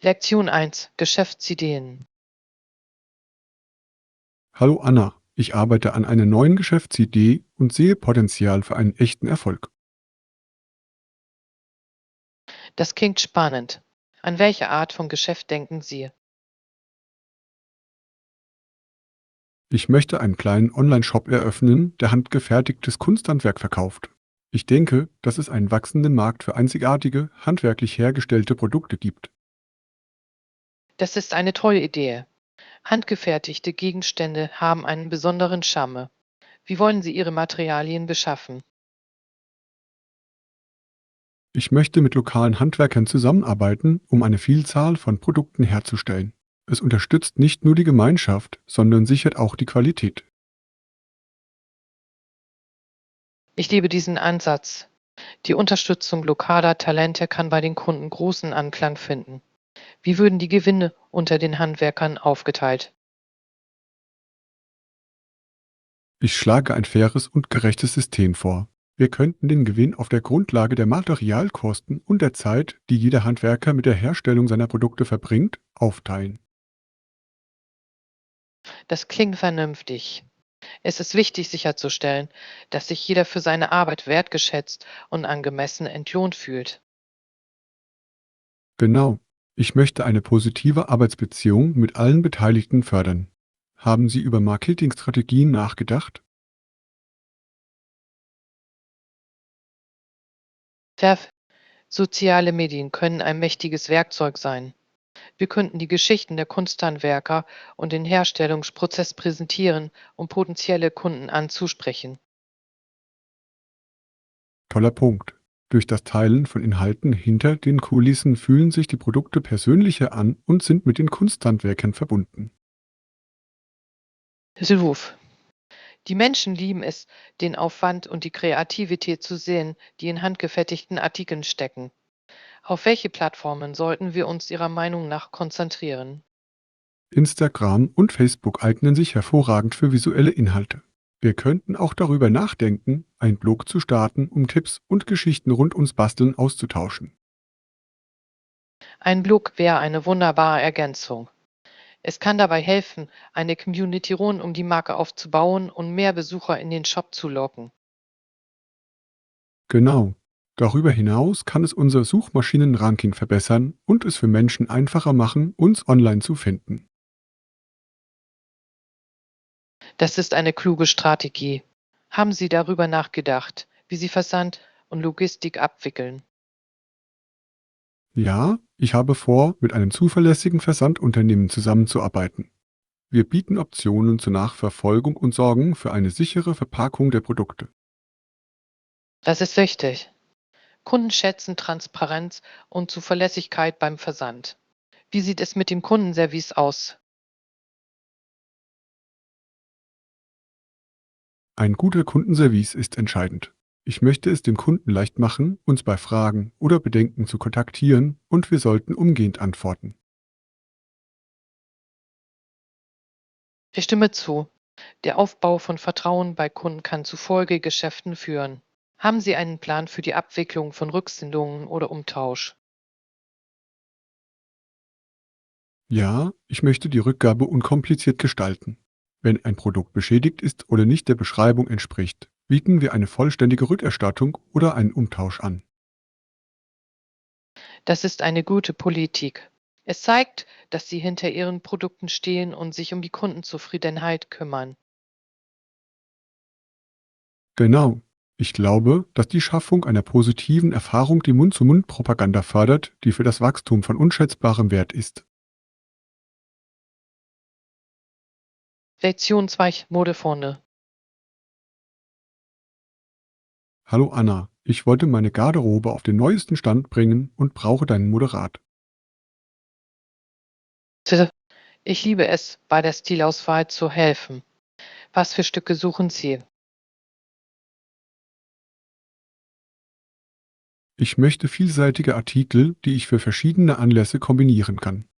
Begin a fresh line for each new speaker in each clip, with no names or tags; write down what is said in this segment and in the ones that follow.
Lektion 1: Geschäftsideen.
Hallo Anna, ich arbeite an einer neuen Geschäftsidee und sehe Potenzial für einen echten Erfolg.
Das klingt spannend. An welche Art von Geschäft denken Sie?
Ich möchte einen kleinen Online-Shop eröffnen, der handgefertigtes Kunsthandwerk verkauft. Ich denke, dass es einen wachsenden Markt für einzigartige, handwerklich hergestellte Produkte gibt.
Das ist eine tolle Idee. Handgefertigte Gegenstände haben einen besonderen Charme. Wie wollen Sie Ihre Materialien beschaffen?
Ich möchte mit lokalen Handwerkern zusammenarbeiten, um eine Vielzahl von Produkten herzustellen. Es unterstützt nicht nur die Gemeinschaft, sondern sichert auch die Qualität.
Ich liebe diesen Ansatz. Die Unterstützung lokaler Talente kann bei den Kunden großen Anklang finden. Wie würden die Gewinne unter den Handwerkern aufgeteilt?
Ich schlage ein faires und gerechtes System vor. Wir könnten den Gewinn auf der Grundlage der Materialkosten und der Zeit, die jeder Handwerker mit der Herstellung seiner Produkte verbringt, aufteilen.
Das klingt vernünftig. Es ist wichtig sicherzustellen, dass sich jeder für seine Arbeit wertgeschätzt und angemessen entlohnt fühlt.
Genau. Ich möchte eine positive Arbeitsbeziehung mit allen Beteiligten fördern. Haben Sie über Marketingstrategien nachgedacht?
Verf Soziale Medien können ein mächtiges Werkzeug sein. Wir könnten die Geschichten der Kunsthandwerker und den Herstellungsprozess präsentieren, um potenzielle Kunden anzusprechen.
Toller Punkt. Durch das Teilen von Inhalten hinter den Kulissen fühlen sich die Produkte persönlicher an und sind mit den Kunsthandwerkern verbunden.
Ruf. Die Menschen lieben es, den Aufwand und die Kreativität zu sehen, die in handgefertigten Artikeln stecken. Auf welche Plattformen sollten wir uns Ihrer Meinung nach konzentrieren?
Instagram und Facebook eignen sich hervorragend für visuelle Inhalte. Wir könnten auch darüber nachdenken, einen Blog zu starten, um Tipps und Geschichten rund ums Basteln auszutauschen.
Ein Blog wäre eine wunderbare Ergänzung. Es kann dabei helfen, eine Community rund um die Marke aufzubauen und mehr Besucher in den Shop zu locken.
Genau. Darüber hinaus kann es unser Suchmaschinenranking verbessern und es für Menschen einfacher machen, uns online zu finden.
Das ist eine kluge Strategie. Haben Sie darüber nachgedacht, wie Sie Versand und Logistik abwickeln?
Ja, ich habe vor, mit einem zuverlässigen Versandunternehmen zusammenzuarbeiten. Wir bieten Optionen zur Nachverfolgung und sorgen für eine sichere Verpackung der Produkte.
Das ist wichtig. Kunden schätzen Transparenz und Zuverlässigkeit beim Versand. Wie sieht es mit dem Kundenservice aus?
Ein guter Kundenservice ist entscheidend. Ich möchte es dem Kunden leicht machen, uns bei Fragen oder Bedenken zu kontaktieren und wir sollten umgehend antworten.
Ich stimme zu. Der Aufbau von Vertrauen bei Kunden kann zu Folgegeschäften führen. Haben Sie einen Plan für die Abwicklung von Rücksendungen oder Umtausch?
Ja, ich möchte die Rückgabe unkompliziert gestalten. Wenn ein Produkt beschädigt ist oder nicht der Beschreibung entspricht, bieten wir eine vollständige Rückerstattung oder einen Umtausch an.
Das ist eine gute Politik. Es zeigt, dass Sie hinter Ihren Produkten stehen und sich um die Kundenzufriedenheit kümmern.
Genau. Ich glaube, dass die Schaffung einer positiven Erfahrung die Mund-zu-Mund-Propaganda fördert, die für das Wachstum von unschätzbarem Wert ist.
Lektion 2: Modefunde.
Hallo Anna, ich wollte meine Garderobe auf den neuesten Stand bringen und brauche deinen Moderat.
Ich liebe es, bei der Stilauswahl zu helfen. Was für Stücke suchen Sie?
Ich möchte vielseitige Artikel, die ich für verschiedene Anlässe kombinieren kann.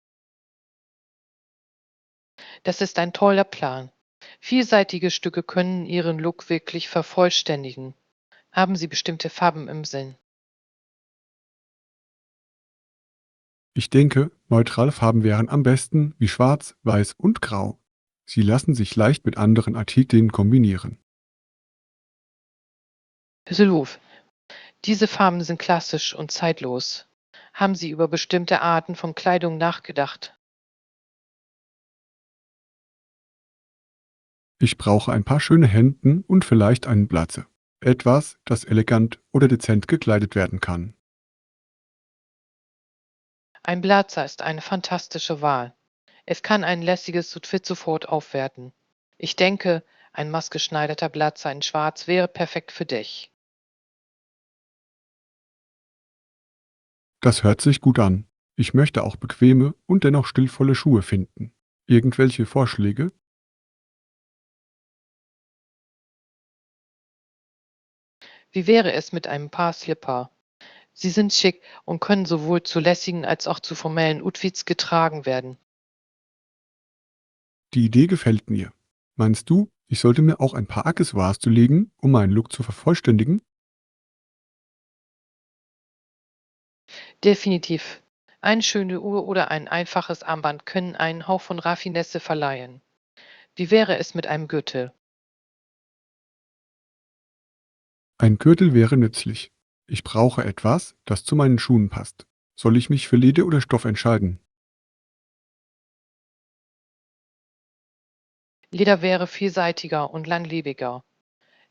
Das ist ein toller Plan. Vielseitige Stücke können Ihren Look wirklich vervollständigen. Haben Sie bestimmte Farben im Sinn?
Ich denke, neutrale Farben wären am besten wie Schwarz, Weiß und Grau. Sie lassen sich leicht mit anderen Artikeln kombinieren.
Hüsselhof. Diese Farben sind klassisch und zeitlos. Haben Sie über bestimmte Arten von Kleidung nachgedacht?
Ich brauche ein paar schöne Hemden und vielleicht einen Blatze. Etwas, das elegant oder dezent gekleidet werden kann.
Ein Blazer ist eine fantastische Wahl. Es kann ein lässiges Outfit sofort aufwerten. Ich denke, ein maßgeschneiderter Blazer in Schwarz wäre perfekt für dich.
Das hört sich gut an. Ich möchte auch bequeme und dennoch stilvolle Schuhe finden. Irgendwelche Vorschläge?
Wie wäre es mit einem Paar Slipper? Sie sind schick und können sowohl zu lässigen als auch zu formellen Outfits getragen werden.
Die Idee gefällt mir. Meinst du, ich sollte mir auch ein paar Accessoires zulegen, um meinen Look zu vervollständigen?
Definitiv. Eine schöne Uhr oder ein einfaches Armband können einen Hauch von Raffinesse verleihen. Wie wäre es mit einem Gürtel?
Ein Gürtel wäre nützlich. Ich brauche etwas, das zu meinen Schuhen passt. Soll ich mich für Leder oder Stoff entscheiden?
Leder wäre vielseitiger und langlebiger.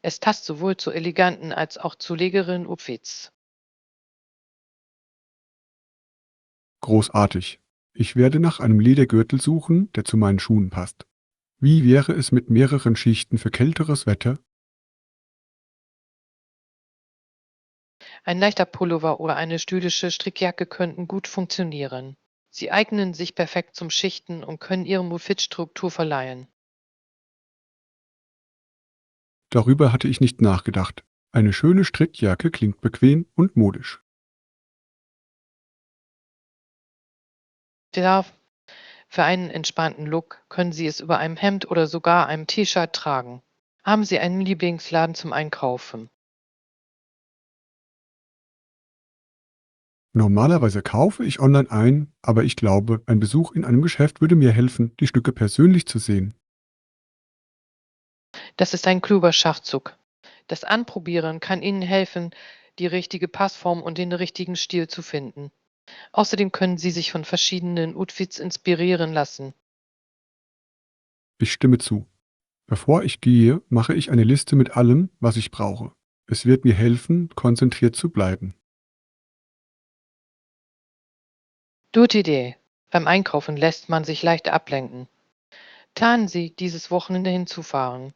Es passt sowohl zu eleganten als auch zu legeren Outfits.
Großartig. Ich werde nach einem Ledergürtel suchen, der zu meinen Schuhen passt. Wie wäre es mit mehreren Schichten für kälteres Wetter?
Ein leichter Pullover oder eine stylische Strickjacke könnten gut funktionieren. Sie eignen sich perfekt zum Schichten und können ihrem Outfit Struktur verleihen.
Darüber hatte ich nicht nachgedacht. Eine schöne Strickjacke klingt bequem und modisch.
Ja, für einen entspannten Look können Sie es über einem Hemd oder sogar einem T-Shirt tragen. Haben Sie einen Lieblingsladen zum Einkaufen?
Normalerweise kaufe ich online ein, aber ich glaube, ein Besuch in einem Geschäft würde mir helfen, die Stücke persönlich zu sehen.
Das ist ein kluger Schachzug. Das Anprobieren kann Ihnen helfen, die richtige Passform und den richtigen Stil zu finden. Außerdem können Sie sich von verschiedenen Outfits inspirieren lassen.
Ich stimme zu. Bevor ich gehe, mache ich eine Liste mit allem, was ich brauche. Es wird mir helfen, konzentriert zu bleiben.
Gute Idee. Beim Einkaufen lässt man sich leicht ablenken. Planen Sie, dieses Wochenende hinzufahren.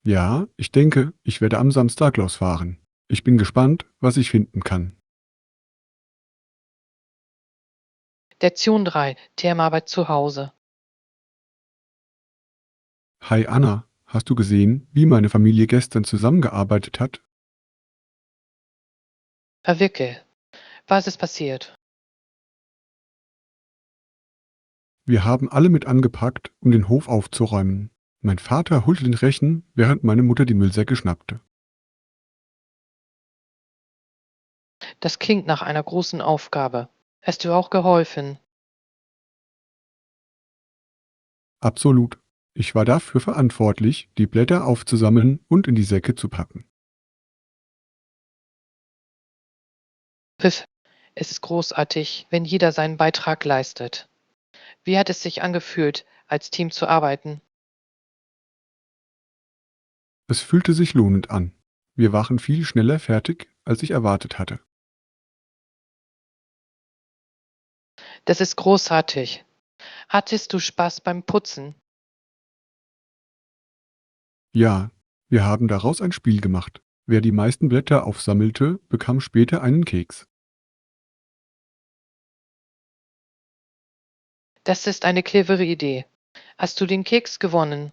Ja, ich denke, ich werde am Samstag losfahren. Ich bin gespannt, was ich finden kann.
Lektion 3. Themenarbeit zu Hause.
Hi Anna, hast du gesehen, wie meine Familie gestern zusammengearbeitet hat?
Verwickel. Was ist passiert?
Wir haben alle mit angepackt, um den Hof aufzuräumen. Mein Vater holte den Rechen, während meine Mutter die Müllsäcke schnappte.
Das klingt nach einer großen Aufgabe. Hast du auch geholfen?
Absolut. Ich war dafür verantwortlich, die Blätter aufzusammeln und in die Säcke zu packen.
Pfiff. Es ist großartig, wenn jeder seinen Beitrag leistet. Wie hat es sich angefühlt, als Team zu arbeiten?
Es fühlte sich lohnend an. Wir waren viel schneller fertig, als ich erwartet hatte.
Das ist großartig. Hattest du Spaß beim Putzen?
Ja, wir haben daraus ein Spiel gemacht. Wer die meisten Blätter aufsammelte, bekam später einen Keks.
Das ist eine clevere Idee. Hast du den Keks gewonnen?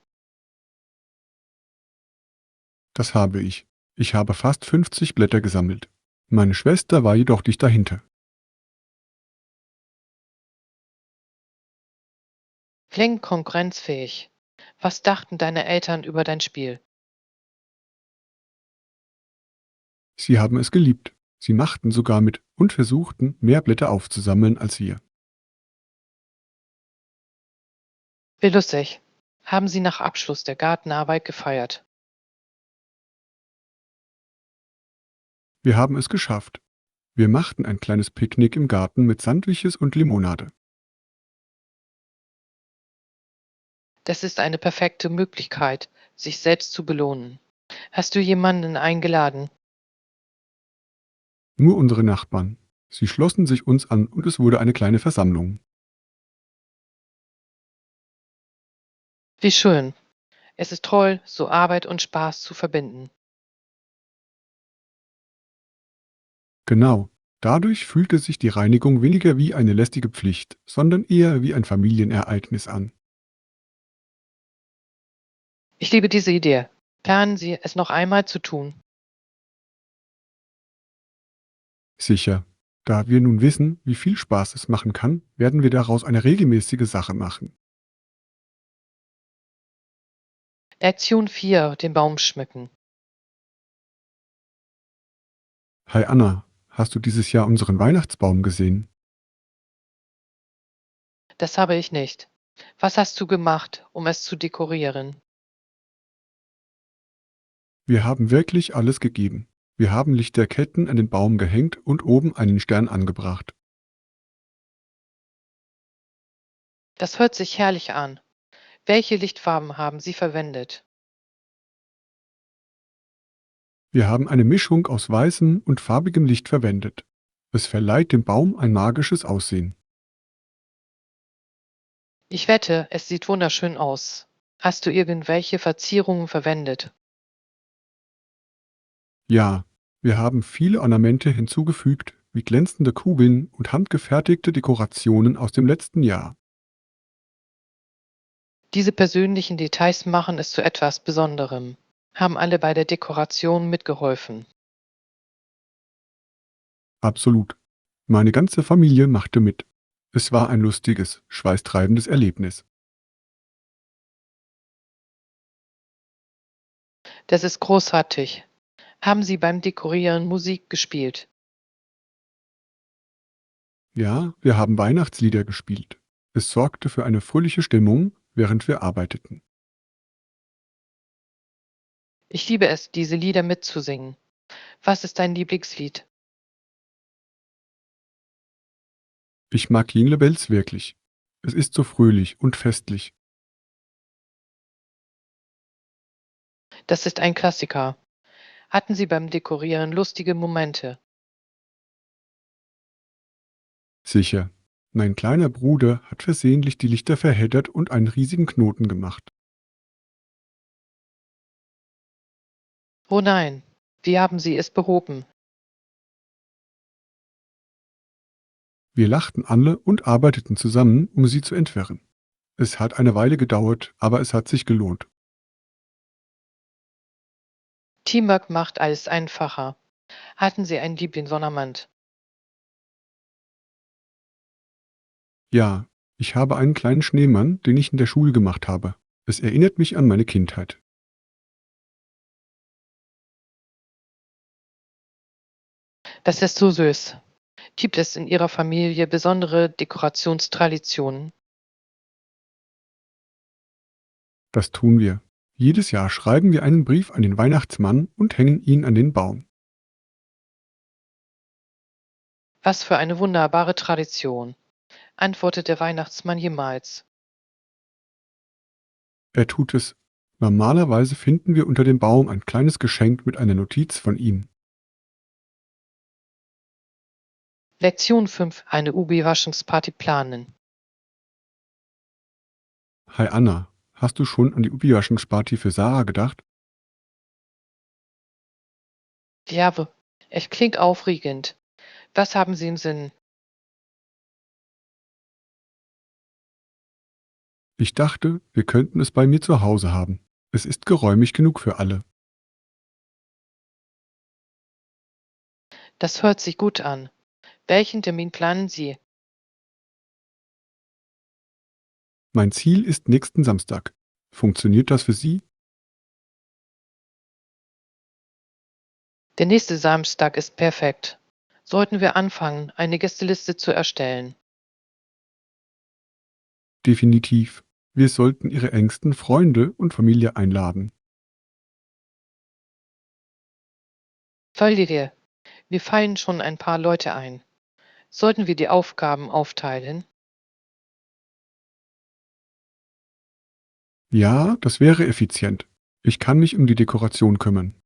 Das habe ich. Ich habe fast 50 Blätter gesammelt. Meine Schwester war jedoch dicht dahinter.
Klingt konkurrenzfähig. Was dachten deine Eltern über dein Spiel?
Sie haben es geliebt. Sie machten sogar mit und versuchten, mehr Blätter aufzusammeln als wir.
Wie lustig. Haben Sie nach Abschluss der Gartenarbeit gefeiert?
Wir haben es geschafft. Wir machten ein kleines Picknick im Garten mit Sandwiches und Limonade.
Das ist eine perfekte Möglichkeit, sich selbst zu belohnen. Hast du jemanden eingeladen?
Nur unsere Nachbarn. Sie schlossen sich uns an und es wurde eine kleine Versammlung.
Wie schön. Es ist toll, so Arbeit und Spaß zu verbinden.
Genau. Dadurch fühlte sich die Reinigung weniger wie eine lästige Pflicht, sondern eher wie ein Familienereignis an.
Ich liebe diese Idee. Planen Sie es noch einmal zu tun.
Sicher. Da wir nun wissen, wie viel Spaß es machen kann, werden wir daraus eine regelmäßige Sache machen.
Lektion 4: Den Baum schmücken.
Hi Anna, hast du dieses Jahr unseren Weihnachtsbaum gesehen?
Das habe ich nicht. Was hast du gemacht, um es zu dekorieren?
Wir haben wirklich alles gegeben. Wir haben Lichterketten an den Baum gehängt und oben einen Stern angebracht.
Das hört sich herrlich an. Welche Lichtfarben haben Sie verwendet?
Wir haben eine Mischung aus weißem und farbigem Licht verwendet. Es verleiht dem Baum ein magisches Aussehen.
Ich wette, es sieht wunderschön aus. Hast du irgendwelche Verzierungen verwendet?
Ja, wir haben viele Ornamente hinzugefügt, wie glänzende Kugeln und handgefertigte Dekorationen aus dem letzten Jahr.
Diese persönlichen Details machen es zu etwas Besonderem. Haben alle bei der Dekoration mitgeholfen.
Absolut. Meine ganze Familie machte mit. Es war ein lustiges, schweißtreibendes Erlebnis.
Das ist großartig. Haben Sie beim Dekorieren Musik gespielt?
Ja, wir haben Weihnachtslieder gespielt. Es sorgte für eine fröhliche Stimmung, während wir arbeiteten.
Ich liebe es, diese Lieder mitzusingen. Was ist dein Lieblingslied?
Ich mag Jingle Bells wirklich. Es ist so fröhlich und festlich.
Das ist ein Klassiker. Hatten Sie beim Dekorieren lustige Momente?
Sicher. Mein kleiner Bruder hat versehentlich die Lichter verheddert und einen riesigen Knoten gemacht.
Oh nein, wie haben Sie es behoben?
Wir lachten alle und arbeiteten zusammen, um sie zu entwirren. Es hat eine Weile gedauert, aber es hat sich gelohnt.
Teamwork macht alles einfacher. Hatten Sie einen Lieblingsornament?
Ja, ich habe einen kleinen Schneemann, den ich in der Schule gemacht habe. Es erinnert mich an meine Kindheit.
Das ist so süß. Gibt es in Ihrer Familie besondere Dekorationstraditionen?
Das tun wir. Jedes Jahr schreiben wir einen Brief an den Weihnachtsmann und hängen ihn an den Baum.
Was für eine wunderbare Tradition, antwortet der Weihnachtsmann jemals.
Er tut es. Normalerweise finden wir unter dem Baum ein kleines Geschenk mit einer Notiz von ihm.
Lektion 5: Eine Ubi-Waschungsparty planen.
Hi Anna, hast du schon an die Überraschungsparty für Sarah gedacht?
Ja, es klingt aufregend. Was haben Sie im Sinn?
Ich dachte, wir könnten es bei mir zu Hause haben. Es ist geräumig genug für alle.
Das hört sich gut an. Welchen Termin planen Sie?
Mein Ziel ist nächsten Samstag. Funktioniert das für Sie?
Der nächste Samstag ist perfekt. Sollten wir anfangen, eine Gästeliste zu erstellen?
Definitiv. Wir sollten Ihre engsten Freunde und Familie einladen.
Verliere, mir fallen schon ein paar Leute ein. Sollten wir die Aufgaben aufteilen?
Ja, das wäre effizient. Ich kann mich um die Dekoration kümmern.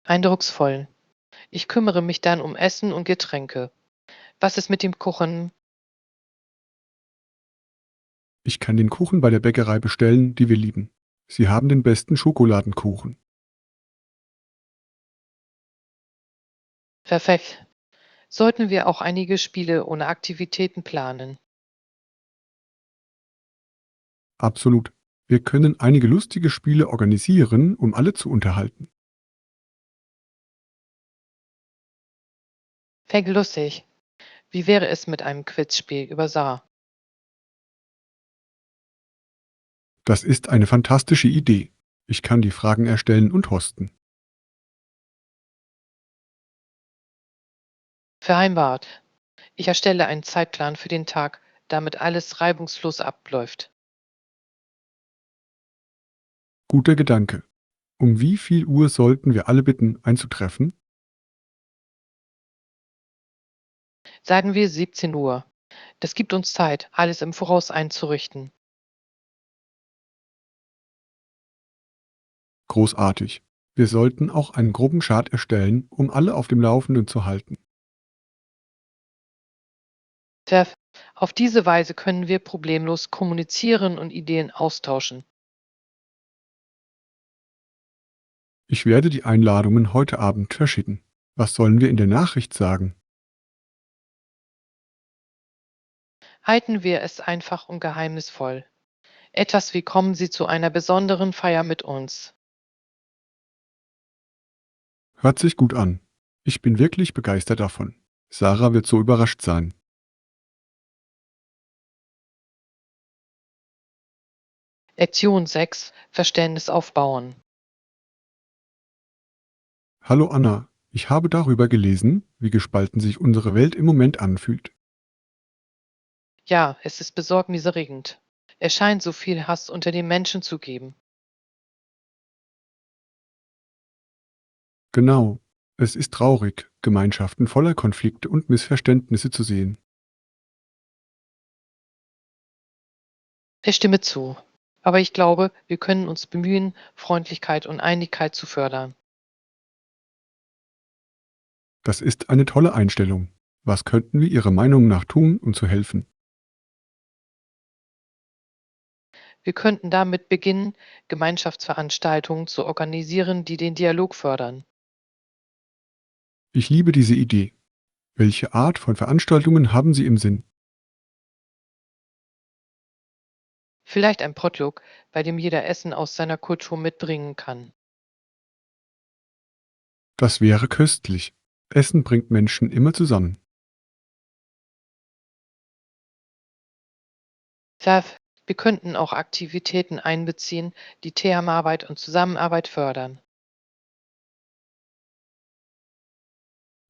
Eindrucksvoll. Ich kümmere mich dann um Essen und Getränke. Was ist mit dem Kuchen?
Ich kann den Kuchen bei der Bäckerei bestellen, die wir lieben. Sie haben den besten Schokoladenkuchen.
Perfekt. Sollten wir auch einige Spiele ohne Aktivitäten planen?
Absolut. Wir können einige lustige Spiele organisieren, um alle zu unterhalten.
Fängt lustig. Wie wäre es mit einem Quizspiel über Saar?
Das ist eine fantastische Idee. Ich kann die Fragen erstellen und hosten.
Vereinbart. Ich erstelle einen Zeitplan für den Tag, damit alles reibungslos abläuft.
Guter Gedanke. Um wie viel Uhr sollten wir alle bitten, einzutreffen?
Sagen wir 17 Uhr. Das gibt uns Zeit, alles im Voraus einzurichten.
Großartig. Wir sollten auch einen groben Chart erstellen, um alle auf dem Laufenden zu halten.
Verf Auf diese Weise können wir problemlos kommunizieren und Ideen austauschen.
Ich werde die Einladungen heute Abend verschicken. Was sollen wir in der Nachricht sagen?
Halten wir es einfach und geheimnisvoll. Etwas wie kommen Sie zu einer besonderen Feier mit uns.
Hört sich gut an. Ich bin wirklich begeistert davon. Sarah wird so überrascht sein.
Lektion 6: Verständnis aufbauen.
Hallo Anna, ich habe darüber gelesen, wie gespalten sich unsere Welt im Moment anfühlt.
Ja, es ist besorgniserregend. Es scheint so viel Hass unter den Menschen zu geben.
Genau. Es ist traurig, Gemeinschaften voller Konflikte und Missverständnisse zu sehen.
Ich stimme zu. Aber ich glaube, wir können uns bemühen, Freundlichkeit und Einigkeit zu fördern.
Das ist eine tolle Einstellung. Was könnten wir Ihrer Meinung nach tun, um zu helfen?
Wir könnten damit beginnen, Gemeinschaftsveranstaltungen zu organisieren, die den Dialog fördern.
Ich liebe diese Idee. Welche Art von Veranstaltungen haben Sie im Sinn?
Vielleicht ein Potluck, bei dem jeder Essen aus seiner Kultur mitbringen kann.
Das wäre köstlich. Essen bringt Menschen immer zusammen.
Verf Wir könnten auch Aktivitäten einbeziehen, die Teamarbeit und Zusammenarbeit fördern.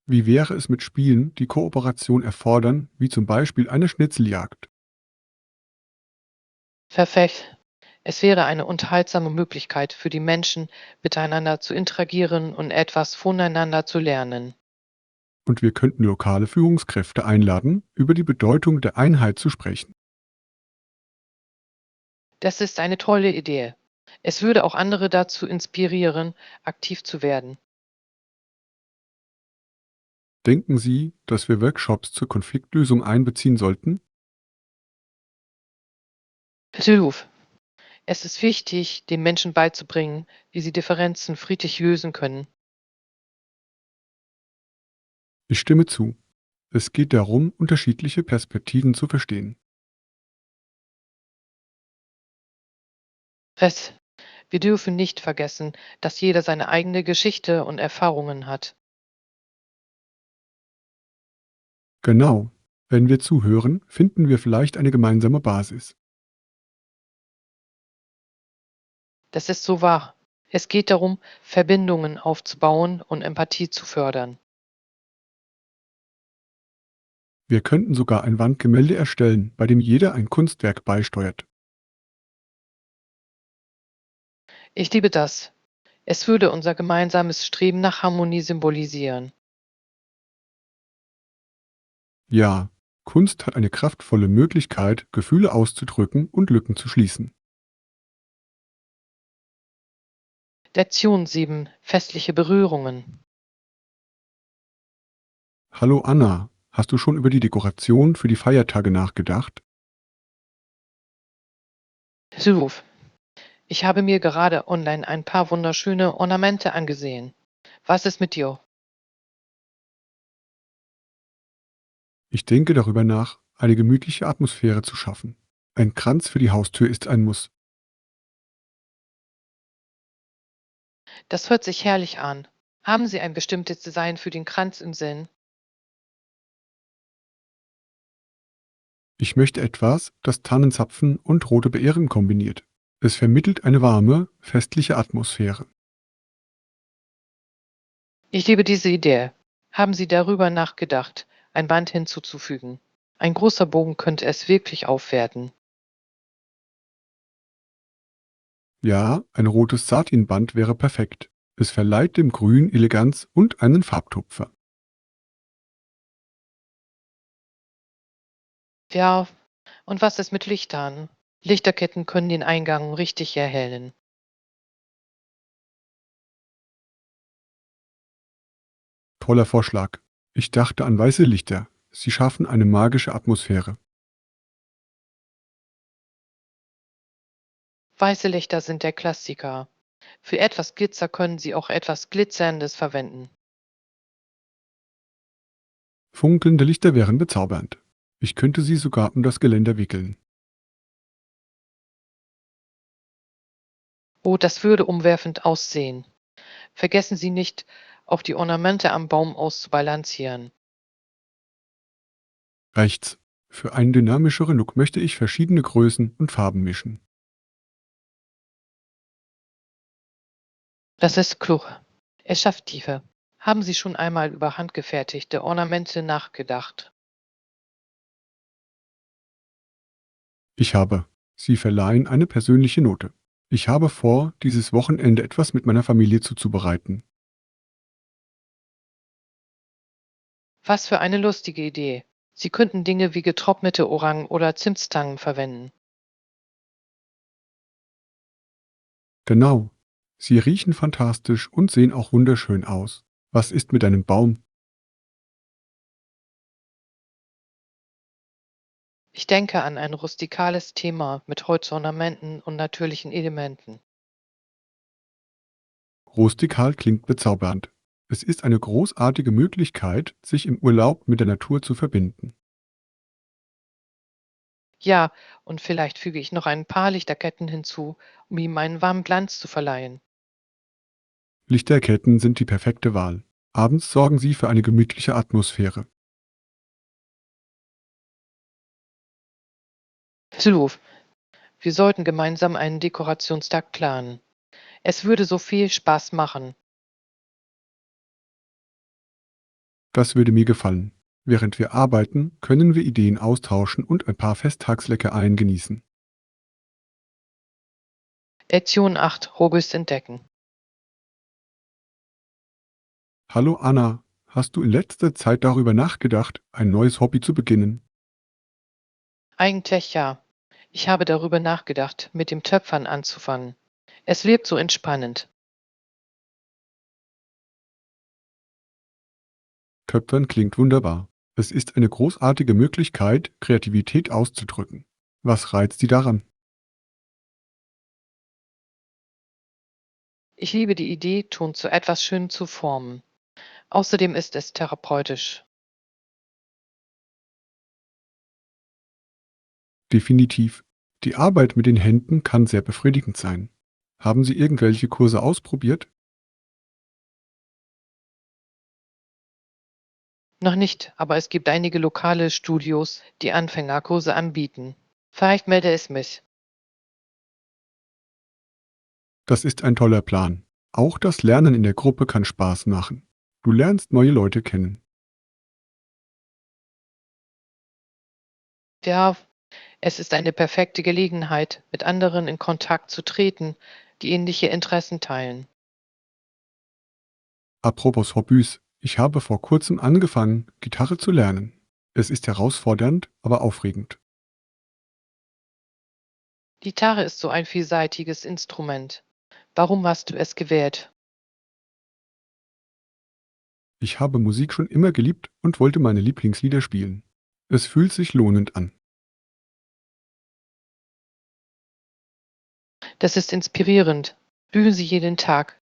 Wie wäre es mit Spielen, die Kooperation erfordern, wie zum Beispiel eine Schnitzeljagd?
Perfekt. Es wäre eine unterhaltsame Möglichkeit für die Menschen, miteinander zu interagieren und etwas voneinander zu lernen.
Und wir könnten lokale Führungskräfte einladen, über die Bedeutung der Einheit zu sprechen.
Das ist eine tolle Idee. Es würde auch andere dazu inspirieren, aktiv zu werden.
Denken Sie, dass wir Workshops zur Konfliktlösung einbeziehen sollten?
Hilf. Es ist wichtig, den Menschen beizubringen, wie sie Differenzen friedlich lösen können.
Ich stimme zu. Es geht darum, unterschiedliche Perspektiven zu verstehen.
Fest. Wir dürfen nicht vergessen, dass jeder seine eigene Geschichte und Erfahrungen hat.
Genau. Wenn wir zuhören, finden wir vielleicht eine gemeinsame Basis.
Das ist so wahr. Es geht darum, Verbindungen aufzubauen und Empathie zu fördern.
Wir könnten sogar ein Wandgemälde erstellen, bei dem jeder ein Kunstwerk beisteuert.
Ich liebe das. Es würde unser gemeinsames Streben nach Harmonie symbolisieren.
Ja, Kunst hat eine kraftvolle Möglichkeit, Gefühle auszudrücken und Lücken zu schließen.
Lektion 7: Festliche Berührungen.
Hallo Anna, hast du schon über die Dekoration für die Feiertage nachgedacht?
Ruf. Ich habe mir gerade online ein paar wunderschöne Ornamente angesehen. Was ist mit dir?
Ich denke darüber nach, eine gemütliche Atmosphäre zu schaffen. Ein Kranz für die Haustür ist ein Muss.
Das hört sich herrlich an. Haben Sie ein bestimmtes Design für den Kranz im Sinn?
Ich möchte etwas, das Tannenzapfen und rote Beeren kombiniert. Es vermittelt eine warme, festliche Atmosphäre.
Ich liebe diese Idee. Haben Sie darüber nachgedacht, ein Band hinzuzufügen? Ein großer Bogen könnte es wirklich aufwerten.
Ja, ein rotes Satinband wäre perfekt. Es verleiht dem Grün Eleganz und einen Farbtupfer.
Ja, und was ist mit Lichtern? Lichterketten können den Eingang richtig erhellen.
Toller Vorschlag. Ich dachte an weiße Lichter. Sie schaffen eine magische Atmosphäre.
Weiße Lichter sind der Klassiker. Für etwas Glitzer können Sie auch etwas Glitzerndes verwenden.
Funkelnde Lichter wären bezaubernd. Ich könnte sie sogar um das Geländer wickeln.
Oh, das würde umwerfend aussehen. Vergessen Sie nicht, auch die Ornamente am Baum auszubalancieren.
Rechts. Für einen dynamischeren Look möchte ich verschiedene Größen und Farben mischen.
Das ist klug. Es schafft Tiefe. Haben Sie schon einmal über handgefertigte Ornamente nachgedacht?
Ich habe. Sie verleihen eine persönliche Note. Ich habe vor, dieses Wochenende etwas mit meiner Familie zuzubereiten.
Was für eine lustige Idee. Sie könnten Dinge wie getrocknete Orangen oder Zimtstangen verwenden.
Genau. Sie riechen fantastisch und sehen auch wunderschön aus. Was ist mit deinem Baum?
Ich denke an ein rustikales Thema mit Holzornamenten und natürlichen Elementen.
Rustikal klingt bezaubernd. Es ist eine großartige Möglichkeit, sich im Urlaub mit der Natur zu verbinden.
Ja, und vielleicht füge ich noch ein paar Lichterketten hinzu, um ihm einen warmen Glanz zu verleihen.
Lichterketten sind die perfekte Wahl. Abends sorgen sie für eine gemütliche Atmosphäre.
Ruf. Wir sollten gemeinsam einen Dekorationstag planen. Es würde so viel Spaß machen.
Das würde mir gefallen. Während wir arbeiten, können wir Ideen austauschen und ein paar Festtagsleckereien genießen.
Lektion 8: Hobbies entdecken.
Hallo Anna, hast du in letzter Zeit darüber nachgedacht, ein neues Hobby zu beginnen?
Eigentlich ja. Ich habe darüber nachgedacht, mit dem Töpfern anzufangen. Es wirkt so entspannend.
Töpfern klingt wunderbar. Es ist eine großartige Möglichkeit, Kreativität auszudrücken. Was reizt Sie daran?
Ich liebe die Idee, Ton zu etwas Schönem zu formen. Außerdem ist es therapeutisch.
Definitiv. Die Arbeit mit den Händen kann sehr befriedigend sein. Haben Sie irgendwelche Kurse ausprobiert?
Noch nicht, aber es gibt einige lokale Studios, die Anfängerkurse anbieten. Vielleicht melde es mich.
Das ist ein toller Plan. Auch das Lernen in der Gruppe kann Spaß machen. Du lernst neue Leute kennen.
Ja, es ist eine perfekte Gelegenheit, mit anderen in Kontakt zu treten, die ähnliche Interessen teilen.
Apropos Hobbys, ich habe vor kurzem angefangen, Gitarre zu lernen. Es ist herausfordernd, aber aufregend.
Die Gitarre ist so ein vielseitiges Instrument. Warum hast du es gewählt?
Ich habe Musik schon immer geliebt und wollte meine Lieblingslieder spielen. Es fühlt sich lohnend an.
Das ist inspirierend. Üben Sie jeden Tag.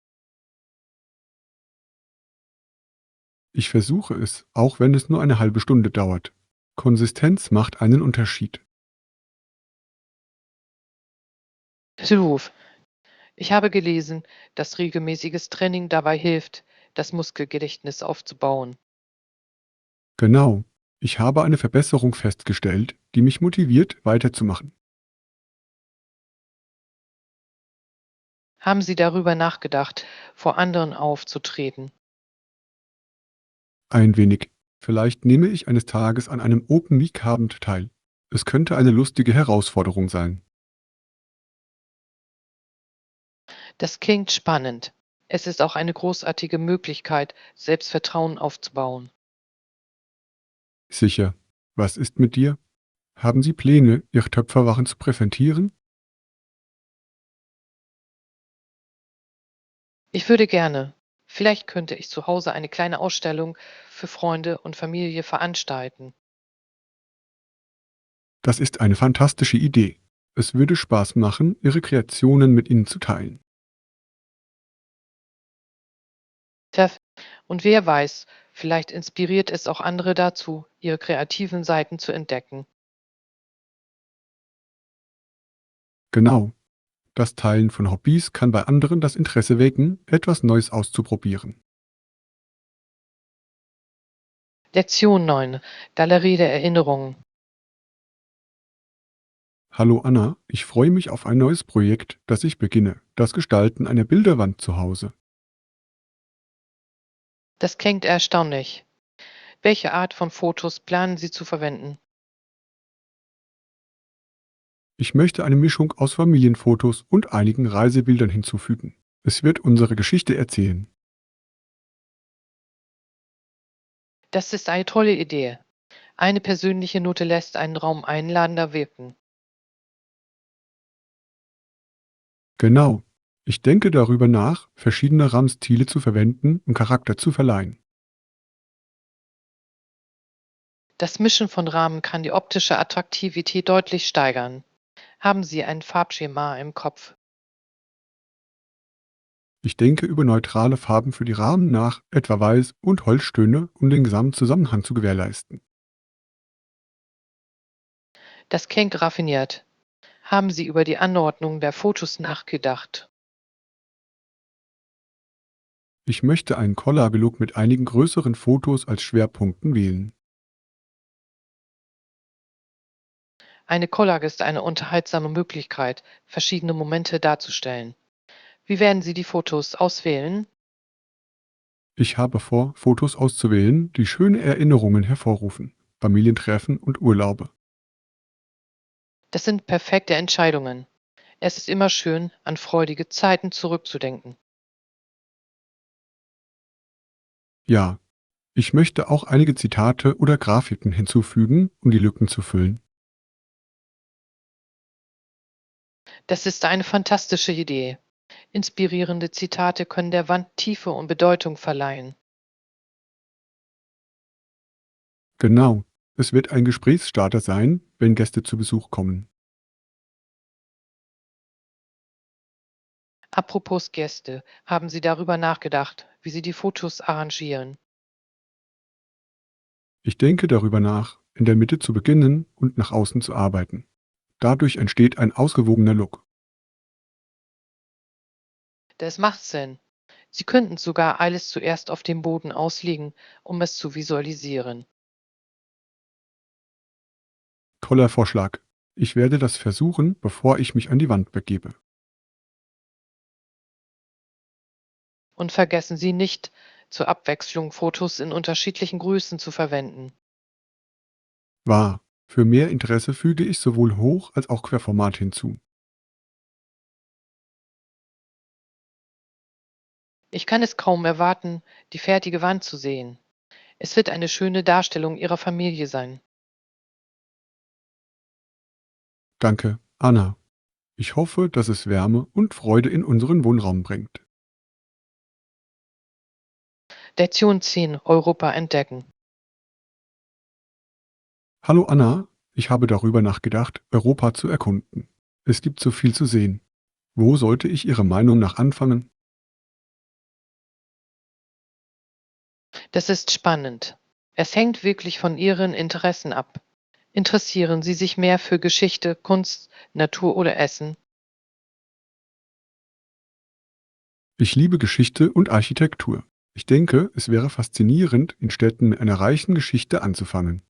Ich versuche es, auch wenn es nur eine halbe Stunde dauert. Konsistenz macht einen Unterschied.
Ruf. Ich habe gelesen, dass regelmäßiges Training dabei hilft, das Muskelgedächtnis aufzubauen.
Genau. Ich habe eine Verbesserung festgestellt, die mich motiviert, weiterzumachen.
Haben Sie darüber nachgedacht, vor anderen aufzutreten?
Ein wenig. Vielleicht nehme ich eines Tages an einem Open Mic Abend teil. Es könnte eine lustige Herausforderung sein.
Das klingt spannend. Es ist auch eine großartige Möglichkeit, Selbstvertrauen aufzubauen.
Sicher. Was ist mit dir? Haben Sie Pläne, Ihre Töpferwaren zu präsentieren?
Ich würde gerne. Vielleicht könnte ich zu Hause eine kleine Ausstellung für Freunde und Familie veranstalten.
Das ist eine fantastische Idee. Es würde Spaß machen, Ihre Kreationen mit Ihnen zu teilen.
Tja, und wer weiß, vielleicht inspiriert es auch andere dazu, ihre kreativen Seiten zu entdecken.
Genau. Das Teilen von Hobbys kann bei anderen das Interesse wecken, etwas Neues auszuprobieren.
Lektion 9. Galerie der Erinnerungen.
Hallo Anna, ich freue mich auf ein neues Projekt, das ich beginne. Das Gestalten einer Bilderwand zu Hause.
Das klingt erstaunlich. Welche Art von Fotos planen Sie zu verwenden?
Ich möchte eine Mischung aus Familienfotos und einigen Reisebildern hinzufügen. Es wird unsere Geschichte erzählen.
Das ist eine tolle Idee. Eine persönliche Note lässt einen Raum einladender wirken.
Genau. Ich denke darüber nach, verschiedene Rahmenstile zu verwenden, um Charakter zu verleihen.
Das Mischen von Rahmen kann die optische Attraktivität deutlich steigern. Haben Sie ein Farbschema im Kopf?
Ich denke über neutrale Farben für die Rahmen nach, etwa Weiß und Holzstöne, um den Gesamtzusammenhang zu gewährleisten.
Das klingt raffiniert. Haben Sie über die Anordnung der Fotos nachgedacht?
Ich möchte einen Collage-Look mit einigen größeren Fotos als Schwerpunkten wählen.
Eine Collage ist eine unterhaltsame Möglichkeit, verschiedene Momente darzustellen. Wie werden Sie die Fotos auswählen?
Ich habe vor, Fotos auszuwählen, die schöne Erinnerungen hervorrufen. Familientreffen und Urlaube.
Das sind perfekte Entscheidungen. Es ist immer schön, an freudige Zeiten zurückzudenken.
Ja, ich möchte auch einige Zitate oder Grafiken hinzufügen, um die Lücken zu füllen.
Das ist eine fantastische Idee. Inspirierende Zitate können der Wand Tiefe und Bedeutung verleihen.
Genau, es wird ein Gesprächsstarter sein, wenn Gäste zu Besuch kommen.
Apropos Gäste, haben Sie darüber nachgedacht, wie Sie die Fotos arrangieren?
Ich denke darüber nach, in der Mitte zu beginnen und nach außen zu arbeiten. Dadurch entsteht ein ausgewogener Look.
Das macht Sinn. Sie könnten sogar alles zuerst auf dem Boden auslegen, um es zu visualisieren.
Toller Vorschlag. Ich werde das versuchen, bevor ich mich an die Wand begebe.
Und vergessen Sie nicht, zur Abwechslung Fotos in unterschiedlichen Größen zu verwenden.
Wahr. Für mehr Interesse füge ich sowohl Hoch- als auch Querformat hinzu.
Ich kann es kaum erwarten, die fertige Wand zu sehen. Es wird eine schöne Darstellung Ihrer Familie sein.
Danke, Anna. Ich hoffe, dass es Wärme und Freude in unseren Wohnraum bringt.
Lektion 10: Europa entdecken.
Hallo Anna, ich habe darüber nachgedacht, Europa zu erkunden. Es gibt so viel zu sehen. Wo sollte ich Ihrer Meinung nach anfangen?
Das ist spannend. Es hängt wirklich von Ihren Interessen ab. Interessieren Sie sich mehr für Geschichte, Kunst, Natur oder Essen?
Ich liebe Geschichte und Architektur. Ich denke, es wäre faszinierend, in Städten mit einer reichen Geschichte anzufangen.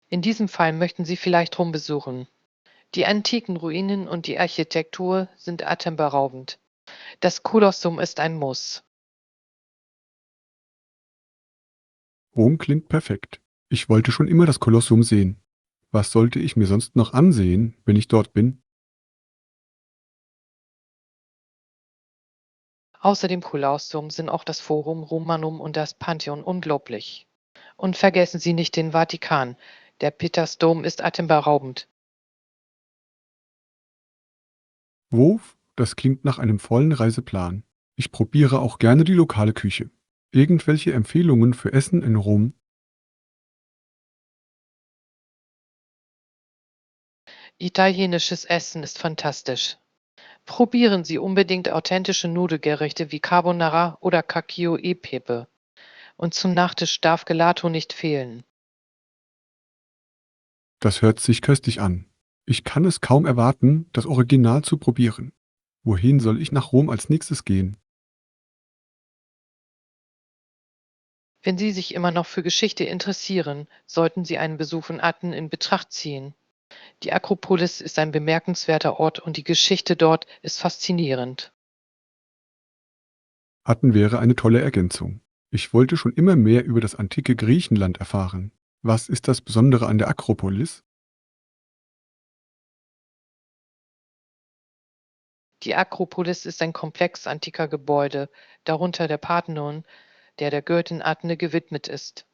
In diesem Fall möchten Sie vielleicht Rom besuchen. Die antiken Ruinen und die Architektur sind atemberaubend. Das Kolosseum ist ein Muss.
Rom klingt perfekt. Ich wollte schon immer das Kolosseum sehen. Was sollte ich mir sonst noch ansehen, wenn ich dort bin?
Außer dem Kolosseum sind auch das Forum Romanum und das Pantheon unglaublich. Und vergessen Sie nicht den Vatikan. Der Petersdom ist atemberaubend.
Wof, das klingt nach einem vollen Reiseplan. Ich probiere auch gerne die lokale Küche. Irgendwelche Empfehlungen für Essen in Rom?
Italienisches Essen ist fantastisch. Probieren Sie unbedingt authentische Nudelgerichte wie Carbonara oder Cacio e Pepe. Und zum Nachtisch darf Gelato nicht fehlen.
Das hört sich köstlich an. Ich kann es kaum erwarten, das Original zu probieren. Wohin soll ich nach Rom als nächstes gehen?
Wenn Sie sich immer noch für Geschichte interessieren, sollten Sie einen Besuch in Atten in Betracht ziehen. Die Akropolis ist ein bemerkenswerter Ort und die Geschichte dort ist faszinierend.
Atten wäre eine tolle Ergänzung. Ich wollte schon immer mehr über das antike Griechenland erfahren. Was ist das Besondere an der Akropolis?
Die Akropolis ist ein Komplex antiker Gebäude, darunter der Parthenon, der der Göttin Athene gewidmet ist.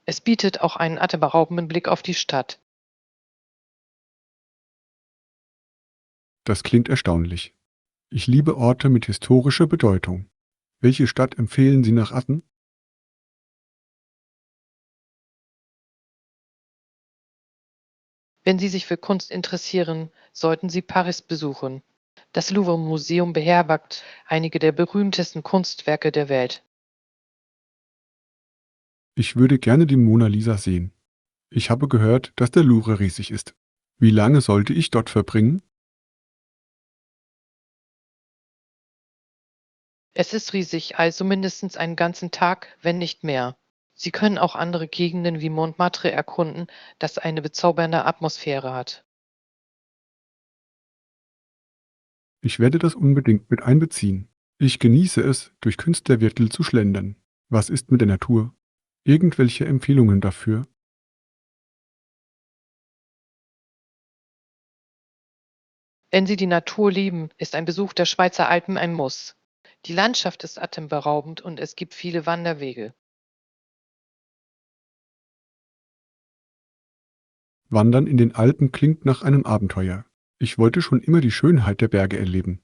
Es bietet auch einen atemberaubenden Blick auf die Stadt.
Das klingt erstaunlich. Ich liebe Orte mit historischer Bedeutung. Welche Stadt empfehlen Sie nach Atten?
Wenn Sie sich für Kunst interessieren, sollten Sie Paris besuchen. Das Louvre-Museum beherbergt einige der berühmtesten Kunstwerke der Welt.
Ich würde gerne die Mona Lisa sehen. Ich habe gehört, dass der Louvre riesig ist. Wie lange sollte ich dort verbringen?
Es ist riesig, also mindestens einen ganzen Tag, wenn nicht mehr. Sie können auch andere Gegenden wie Montmartre erkunden, das eine bezaubernde Atmosphäre hat.
Ich werde das unbedingt mit einbeziehen. Ich genieße es, durch Künstlerviertel zu schlendern. Was ist mit der Natur? Irgendwelche Empfehlungen dafür?
Wenn Sie die Natur lieben, ist ein Besuch der Schweizer Alpen ein Muss. Die Landschaft ist atemberaubend und es gibt viele Wanderwege.
Wandern in den Alpen klingt nach einem Abenteuer. Ich wollte schon immer die Schönheit der Berge erleben.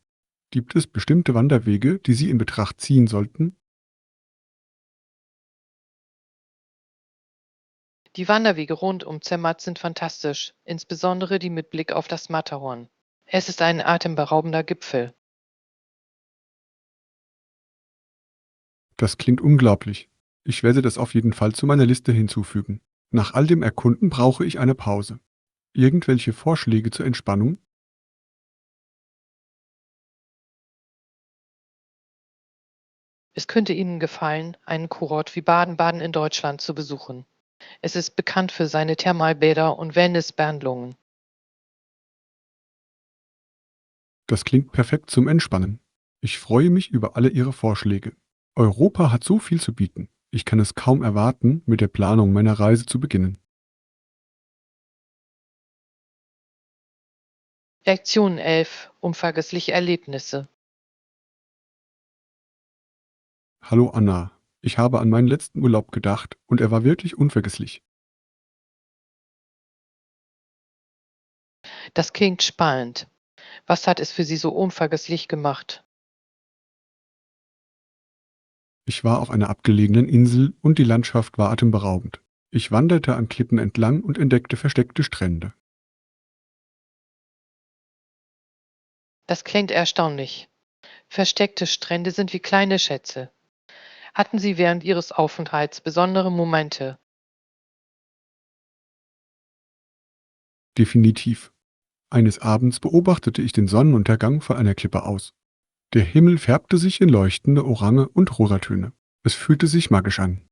Gibt es bestimmte Wanderwege, die Sie in Betracht ziehen sollten?
Die Wanderwege rund um Zermatt sind fantastisch, insbesondere die mit Blick auf das Matterhorn. Es ist ein atemberaubender Gipfel.
Das klingt unglaublich. Ich werde das auf jeden Fall zu meiner Liste hinzufügen. Nach all dem Erkunden brauche ich eine Pause. Irgendwelche Vorschläge zur Entspannung?
Es könnte Ihnen gefallen, einen Kurort wie Baden-Baden in Deutschland zu besuchen. Es ist bekannt für seine Thermalbäder und Wellnessbehandlungen.
Das klingt perfekt zum Entspannen. Ich freue mich über alle Ihre Vorschläge. Europa hat so viel zu bieten. Ich kann es kaum erwarten, mit der Planung meiner Reise zu beginnen.
Lektion 11: Unvergessliche Erlebnisse.
Hallo Anna. Ich habe an meinen letzten Urlaub gedacht und er war wirklich unvergesslich.
Das klingt spannend. Was hat es für Sie so unvergesslich gemacht?
Ich war auf einer abgelegenen Insel und die Landschaft war atemberaubend. Ich wanderte an Klippen entlang und entdeckte versteckte Strände.
Das klingt erstaunlich. Versteckte Strände sind wie kleine Schätze. Hatten Sie während Ihres Aufenthalts besondere Momente?
Definitiv. Eines Abends beobachtete ich den Sonnenuntergang von einer Klippe aus. Der Himmel färbte sich in leuchtende Orange und Rosatöne. Es fühlte sich magisch an.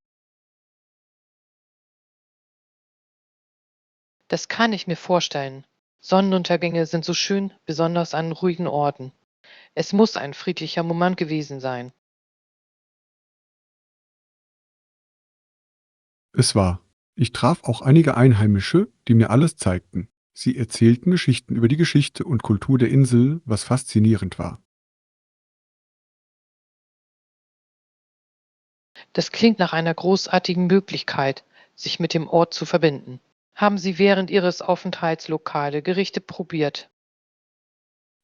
Das kann ich mir vorstellen. Sonnenuntergänge sind so schön, besonders an ruhigen Orten. Es muss ein friedlicher Moment gewesen sein.
Es war. Ich traf auch einige Einheimische, die mir alles zeigten. Sie erzählten Geschichten über die Geschichte und Kultur der Insel, was faszinierend war.
Das klingt nach einer großartigen Möglichkeit, sich mit dem Ort zu verbinden. Haben Sie während Ihres Aufenthalts lokale Gerichte probiert?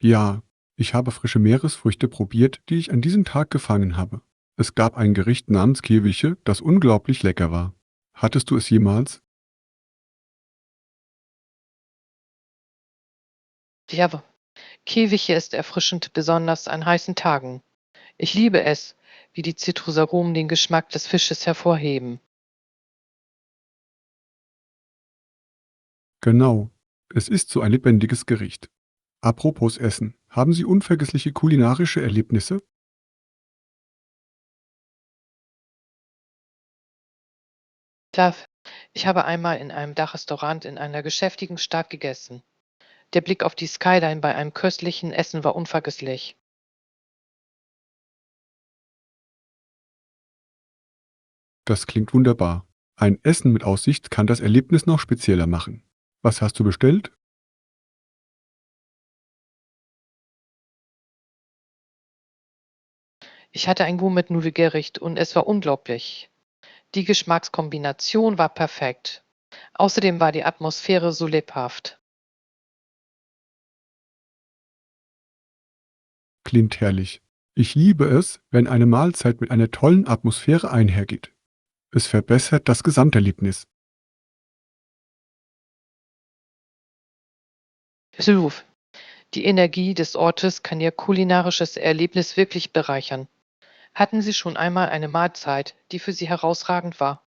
Ja, ich habe frische Meeresfrüchte probiert, die ich an diesem Tag gefangen habe. Es gab ein Gericht namens Kirwiche, das unglaublich lecker war. Hattest du es jemals?
Ja, Kiwiche ist erfrischend, besonders an heißen Tagen. Ich liebe es, wie die Zitrusaromen den Geschmack des Fisches hervorheben.
Genau. Es ist so ein lebendiges Gericht. Apropos Essen. Haben Sie unvergessliche kulinarische Erlebnisse?
Klar, ich habe einmal in einem Dachrestaurant in einer geschäftigen Stadt gegessen. Der Blick auf die Skyline bei einem köstlichen Essen war unvergesslich.
Das klingt wunderbar. Ein Essen mit Aussicht kann das Erlebnis noch spezieller machen. Was hast du bestellt?
Ich hatte ein Gourmet-Nudelgericht und es war unglaublich. Die Geschmackskombination war perfekt. Außerdem war die Atmosphäre so lebhaft.
Klingt herrlich. Ich liebe es, wenn eine Mahlzeit mit einer tollen Atmosphäre einhergeht. Es verbessert das Gesamterlebnis.
Ruf. Die Energie des Ortes kann Ihr kulinarisches Erlebnis wirklich bereichern. Hatten Sie schon einmal eine Mahlzeit, die für Sie herausragend war?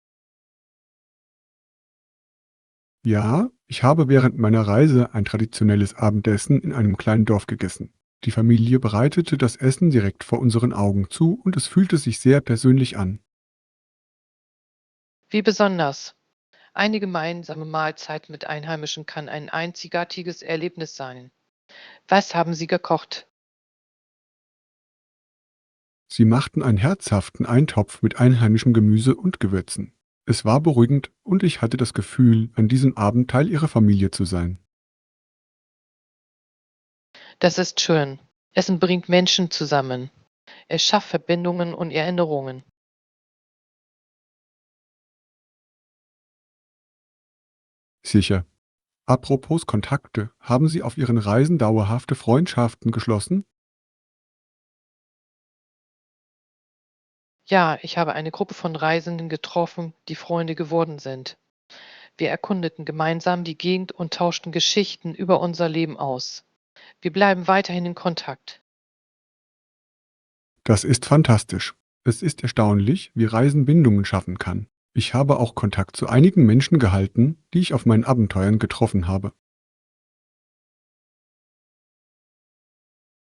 Ja, ich habe während meiner Reise ein traditionelles Abendessen in einem kleinen Dorf gegessen. Die Familie bereitete das Essen direkt vor unseren Augen zu und es fühlte sich sehr persönlich an.
Wie besonders. Eine gemeinsame Mahlzeit mit Einheimischen kann ein einzigartiges Erlebnis sein. Was haben Sie gekocht?
Sie machten einen herzhaften Eintopf mit einheimischem Gemüse und Gewürzen. Es war beruhigend und ich hatte das Gefühl, an diesem Abend Teil ihrer Familie zu sein.
Das ist schön. Essen bringt Menschen zusammen. Es schafft Verbindungen und Erinnerungen.
Sicher. Apropos Kontakte, haben Sie auf Ihren Reisen dauerhafte Freundschaften geschlossen?
Ja, ich habe eine Gruppe von Reisenden getroffen, die Freunde geworden sind. Wir erkundeten gemeinsam die Gegend und tauschten Geschichten über unser Leben aus. Wir bleiben weiterhin in Kontakt.
Das ist fantastisch. Es ist erstaunlich, wie Reisen Bindungen schaffen kann. Ich habe auch Kontakt zu einigen Menschen gehalten, die ich auf meinen Abenteuern getroffen habe.